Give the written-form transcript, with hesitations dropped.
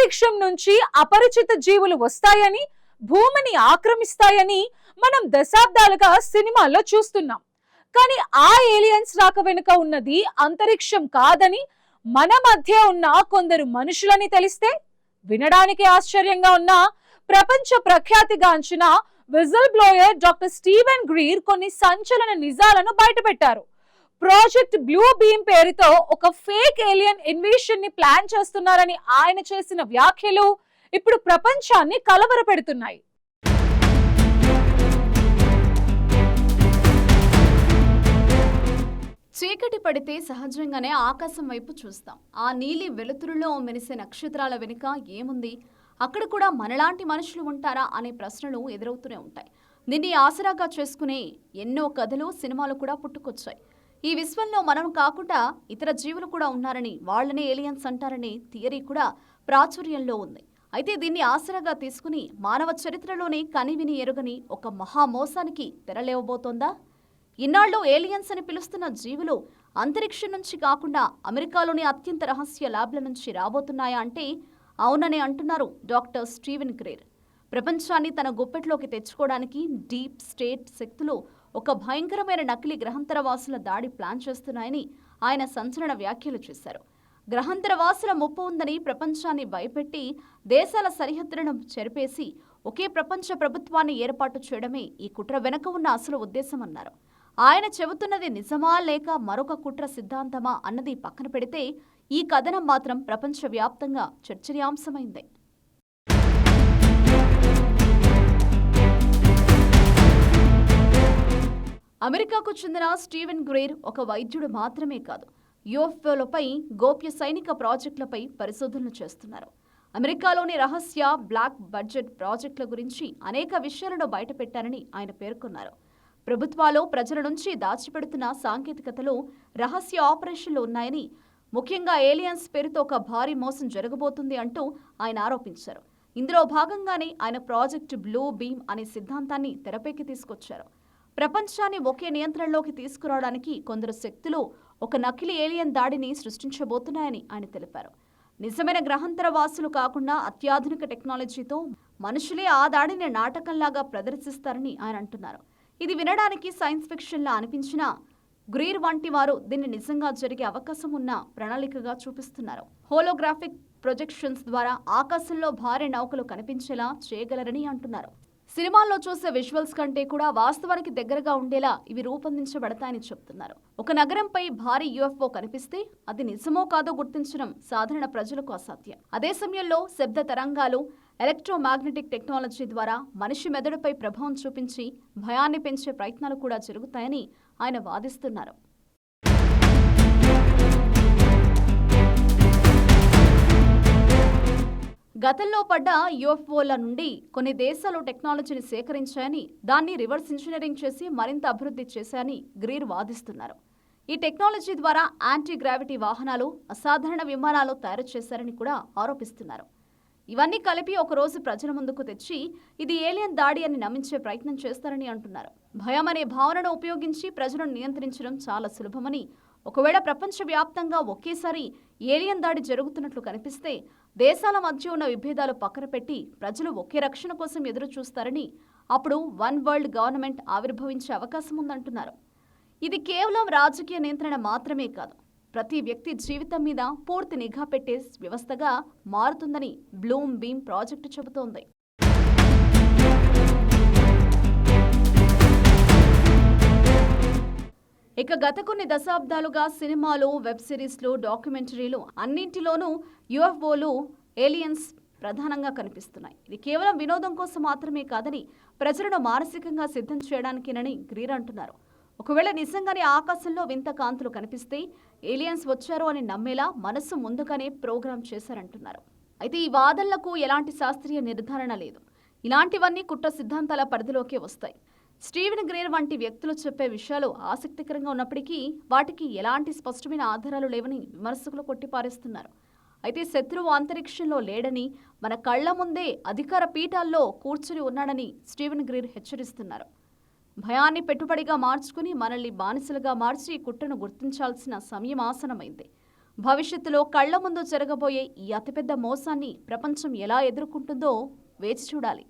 అంతరిక్షం నుంచి అపరిచిత జీవులు వస్తాయని, భూమిని ఆక్రమిస్తాయని మనం దశాబ్దాలుగా సినిమాల్లో చూస్తున్నాం. కానీ ఆ ఏలియన్స్ రాక వెనుక ఉన్నది అంతరిక్షం కాదని, మన మధ్య ఉన్న కొందరు మనుషులని తెలిస్తే వినడానికి ఆశ్చర్యంగా ఉన్న ప్రపంచ ప్రఖ్యాతిగాంచిన whistle blower doctor Steven Greer కొన్ని సంచలన నిజాలను బయటపెట్టారు. ప్రాజెక్ట్ బ్లూ బీమ్ పేరుతో ఒక ఫేక్ ఏలియన్ ఇన్వేషన్ ని ప్లాన్ చేస్తున్నారని ఆయన చేసిన వ్యాఖ్యలు ఇప్పుడు ప్రపంచాన్ని కలవరపెడుతున్నాయి. చీకటి పడితే సహజంగానే ఆకాశం వైపు చూస్తాం. ఆ నీలి వెలుతురులో మెరిసే నక్షత్రాల వెనుక ఏముంది, అక్కడ కూడా మనలాంటి మనుషులు ఉంటారా అనే ప్రశ్నలు ఎదురవుతూనే ఉంటాయి. దీన్ని ఆసరాగా చేసుకునే ఎన్నో కథలు, సినిమాలు కూడా పుట్టుకొచ్చాయి. ఈ విశ్వంలో మనం కాకుండా ఇతర జీవులు కూడా ఉన్నారని, వాళ్ళని ఏలియన్స్ అంటారనే థియరీ కూడా ప్రాచుర్యంలో ఉంది. అయితే దీన్ని ఆసరాగా తీసుకుని మానవ చరిత్రలోనే కనివిని ఎరుగని ఒక మహామోసానికి తెరలేవబోతోందా? ఇన్నాళ్ళు ఏలియన్స్ అని పిలుస్తున్న జీవులు అంతరిక్షం నుంచి కాకుండా అమెరికాలోని అత్యంత రహస్య ల్యాబ్ల నుంచి రాబోతున్నాయా అంటే అవునని అంటున్నారు డాక్టర్ స్టీవెన్ గ్రీర్. ప్రపంచాన్ని తన గుప్పెట్లోకి తెచ్చుకోవడానికి డీప్ స్టేట్ శక్తులు ఒక భయంకరమైన నకిలీ గ్రహాంతరవాసుల దాడి ప్లాన్ చేస్తున్నాయని ఆయన సంచలన వ్యాఖ్యలు చేశారు. గ్రహాంతరవాసుల ముప్పు ఉందని ప్రపంచాన్ని భయపెట్టి దేశాల సరిహద్దులను చెరిపేసి ఒకే ప్రపంచ ప్రభుత్వాన్ని ఏర్పాటు చేయడమే ఈ కుట్ర వెనుక ఉన్న అసలు ఉద్దేశమన్నారు. ఆయన చెబుతున్నది నిజమా లేక మరొక కుట్ర సిద్ధాంతమా అన్నది పక్కన పెడితే ఈ కథనం మాత్రం ప్రపంచవ్యాప్తంగా చర్చనీయాంశమైంది. అమెరికాకు చెందిన స్టీవెన్ గ్రీర్ ఒక వైద్యుడు మాత్రమే కాదు, యూఎఫ్ఓలపై గోప్య సైనిక ప్రాజెక్టులపై పరిశోధనలు చేస్తున్నారు. అమెరికాలోని రహస్య బ్లాక్ బడ్జెట్ ప్రాజెక్టుల గురించి అనేక విషయాలను బయటపెట్టారని ఆయన పేర్కొన్నారు. ప్రభుత్వాలు ప్రజల నుంచి దాచిపెడుతున్న సాంకేతికతలు, రహస్య ఆపరేషన్లు ఉన్నాయని, ముఖ్యంగా ఏలియన్స్ పేరుతో ఒక భారీ మోసం జరగబోతుంది అంటూ ఆయన ఆరోపించారు. ఇందులో భాగంగానే ఆయన ప్రాజెక్ట్ బ్లూ బీమ్ అనే సిద్ధాంతాన్ని తెరపైకి తీసుకొచ్చారు. ప్రపంచాన్ని ఒకే నియంత్రణలోకి తీసుకురావడానికి కొందరు శక్తులు ఒక నకిలీ ఏలియన్ దాడిని సృష్టించబోతున్నాయని ఆయన తెలిపారు. నిజమైన గ్రహాంతర వాసులు కాకుండా అత్యాధునిక టెక్నాలజీతో మనుషులే ఆ దాడిని నాటకంలాగా ప్రదర్శిస్తారని ఆయన అంటున్నారు. ఇది వినడానికి సైన్స్ ఫిక్షన్లా అనిపించినా గ్రీర్ వంటి వారు దీన్ని నిజంగా జరిగే అవకాశం ఉన్న ప్రణాళికగా చూపిస్తున్నారు. హోలోగ్రాఫిక్ ప్రొజెక్షన్స్ ద్వారా ఆకాశంలో భారీ నౌకలు కనిపించేలా చేయగలరని అంటున్నారు. సినిమాల్లో చూసే విజువల్స్ కంటే కూడా వాస్తవానికి దగ్గరగా ఉండేలా ఇవి రూపొందించబడతాయని చెప్తున్నారు. ఒక నగరంపై భారీ యూఎఫ్ఓ కనిపిస్తే అది నిజమో కాదో గుర్తించడం సాధారణ ప్రజలకు అసాధ్యం. అదే సమయంలో శబ్ద తరంగాలు, ఎలక్ట్రోమాగ్నెటిక్ టెక్నాలజీ ద్వారా మనిషి మెదడుపై ప్రభావం చూపించి భయాన్ని పెంచే ప్రయత్నాలు కూడా జరుగుతాయని ఆయన వాదిస్తున్నారు. గతంలో పడ్డ యూఎఫ్ఓల నుండి కొన్ని దేశాలు టెక్నాలజీని సేకరించాయని, దాన్ని రివర్స్ ఇంజనీరింగ్ చేసి మరింత అభివృద్ధి చేశాయని గ్రీర్ వాదిస్తున్నారు. ఈ టెక్నాలజీ ద్వారా యాంటీ గ్రావిటీ వాహనాలు, అసాధారణ విమానాలు తయారు చేశారని కూడా ఆరోపిస్తున్నారు. ఇవన్నీ కలిపి ఒకరోజు ప్రజల ముందుకు తెచ్చి ఇది ఏలియన్ దాడి అని నమ్మించే ప్రయత్నం చేస్తారని అంటున్నారు. భయం అనే భావనను ఉపయోగించి ప్రజలను నియంత్రించడం చాలా సులభమని, ఒకవేళ ప్రపంచవ్యాప్తంగా ఒకేసారి ఏలియన్ దాడి జరుగుతున్నట్లు కనిపిస్తే దేశాల మధ్య ఉన్న విభేదాలు పక్కన పెట్టి ప్రజలు ఒకే రక్షణ కోసం ఎదురు చూస్తారని, అప్పుడు వన్ వరల్డ్ గవర్నమెంట్ ఆవిర్భవించే అవకాశం ఉందంటున్నారు. ఇది కేవలం రాజకీయ నియంత్రణ మాత్రమే కాదు, ప్రతి వ్యక్తి జీవితం మీద పూర్తి నిఘా పెట్టే వ్యవస్థగా మారుతుందని బ్లూమ్ బీమ్ ప్రాజెక్టు చెబుతోంది. ఇక గత కొన్ని దశాబ్దాలుగా సినిమాలు, వెబ్ సిరీస్లు, డాక్యుమెంటరీలు అన్నింటిలోనూ యూఎఫ్ఓలు, ఏలియన్స్ ప్రధానంగా కనిపిస్తున్నాయి. ఇది కేవలం వినోదం కోసం మాత్రమే కాదని, ప్రజలను మానసికంగా సిద్ధం చేయడానికేనని గ్రీర్ అంటున్నారు. ఒకవేళ నిజంగానే ఆకాశంలో వింత కాంతులు కనిపిస్తే ఏలియన్స్ వచ్చారు అని నమ్మేలా మనసు ముందుగానే ప్రోగ్రామ్ చేశారంటున్నారు. అయితే ఈ వాదనలకు ఎలాంటి శాస్త్రీయ నిర్ధారణ లేదు. ఇలాంటివన్నీ కుట్ర సిద్ధాంతాల పరిధిలోకే వస్తాయి. స్టీవెన్ గ్రీర్ వంటి వ్యక్తులు చెప్పే విషయాలు ఆసక్తికరంగా ఉన్నప్పటికీ వాటికి ఎలాంటి స్పష్టమైన ఆధారాలు లేవని విమర్శకులు కొట్టిపారేస్తున్నారు. అయితే శత్రువు అంతరిక్షంలో లేడని, మన కళ్ల ముందే అధికార పీఠాల్లో కూర్చుని ఉన్నాడని స్టీవెన్ గ్రీర్ హెచ్చరిస్తున్నారు. భయాన్ని పెట్టుబడిగా మార్చుకుని మనల్ని బానిసలుగా మార్చి కుట్రను గుర్తించాల్సిన సమయం ఆసనమైంది. భవిష్యత్తులో కళ్ల ముందు జరగబోయే ఈ అతిపెద్ద మోసాన్ని ప్రపంచం ఎలా ఎదుర్కొంటుందో వేచి చూడాలి.